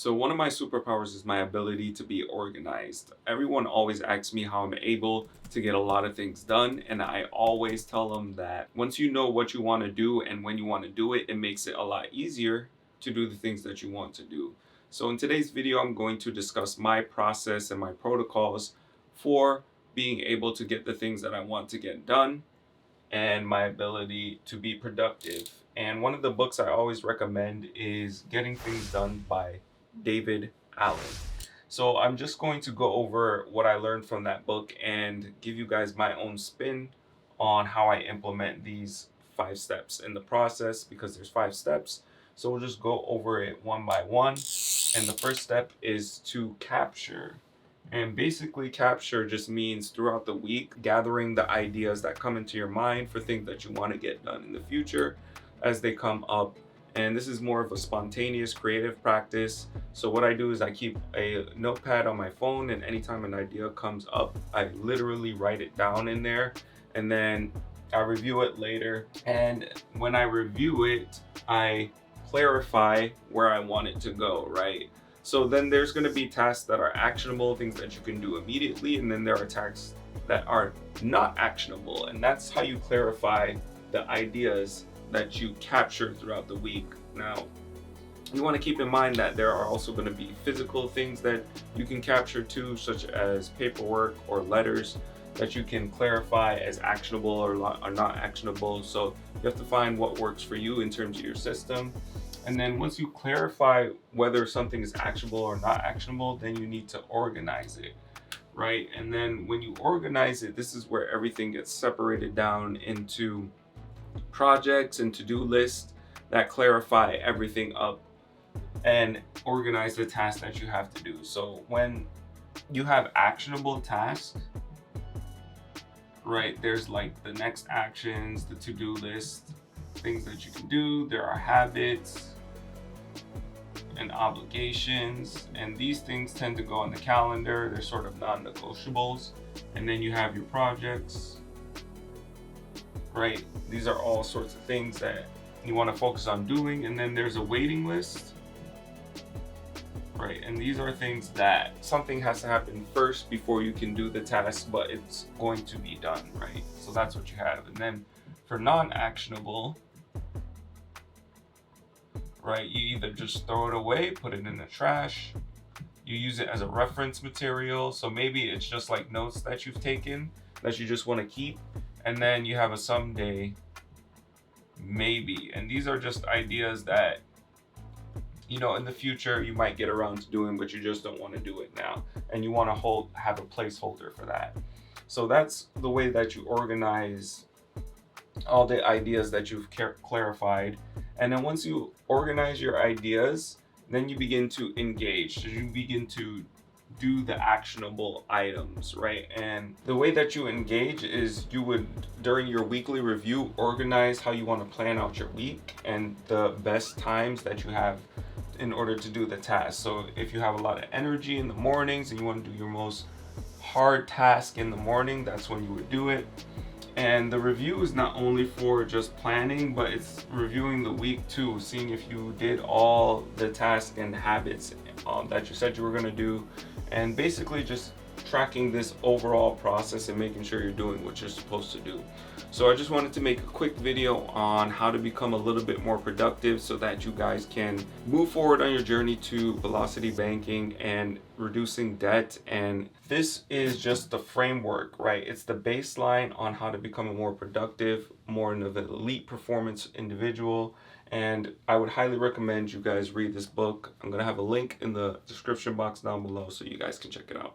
So one of my superpowers is my ability to be organized. Everyone always asks me how I'm able to get a lot of things done, and I always tell them that once you know what you want to do and when you want to do it, it makes it a lot easier to do the things that you want to do. So in today's video, I'm going to discuss my process and my protocols for being able to get the things that I want to get done and my ability to be productive. And one of the books I always recommend is Getting Things Done by David Allen. So I'm just going to go over what I learned from that book and give you guys my own spin on how I implement these 5 steps in the process, because there's 5 steps. So we'll just go over it one by one. And the first step is to capture. And basically, capture just means throughout the week, gathering the ideas that come into your mind for things that you want to get done in the future as they come up. And this is more of a spontaneous creative practice. So what I do is I keep a notepad on my phone, and anytime an idea comes up, I literally write it down in there, and then I review it later. And when I review it, I clarify where I want it to go, right? So then there's going to be tasks that are actionable, things that you can do immediately, and then there are tasks that are not actionable. And that's how you clarify the ideas that you capture throughout the week. Now, you want to keep in mind that there are also going to be physical things that you can capture too, such as paperwork or letters that you can clarify as actionable or not actionable. So you have to find what works for you in terms of your system. And then once you clarify whether something is actionable or not actionable, then you need to organize it, right? And then when you organize it, this is where everything gets separated down into projects and to-do lists that clarify everything up and organize the tasks that you have to do. So when you have actionable tasks, right, there's like the next actions, the to-do list, things that you can do. There are habits and obligations, and these things tend to go on the calendar. They're sort of non-negotiables. And then you have your projects, right? These are all sorts of things that you want to focus on doing. And then there's a waiting list, right? And these are things that something has to happen first before you can do the task, but it's going to be done, right? So that's what you have. And then for non-actionable, right, you either just throw it away, put it in the trash, you use it as a reference material. So maybe it's just like notes that you've taken that you just want to keep, and then you have a someday maybe. And these are just ideas that, you know, in the future you might get around to doing, but you just don't want to do it now, and you want to have a placeholder for that. So that's the way that you organize all the ideas that you've clarified. And then once you organize your ideas, then you begin to engage. So you begin to do the actionable items, right? And the way that you engage is you would, during your weekly review, organize how you want to plan out your week and the best times that you have in order to do the task. So if you have a lot of energy in the mornings and you want to do your most hard task in the morning, that's when you would do it. And the review is not only for just planning, but it's reviewing the week too, seeing if you did all the tasks and habits that you said you were going to do, and basically just tracking this overall process and making sure you're doing what you're supposed to do. So I just wanted to make a quick video on how to become a little bit more productive so that you guys can move forward on your journey to velocity banking and reducing debt. And this is just the framework, right? It's the baseline on how to become a more productive, more of an elite performance individual. And I would highly recommend you guys read this book. I'm going to have a link in the description box down below so you guys can check it out.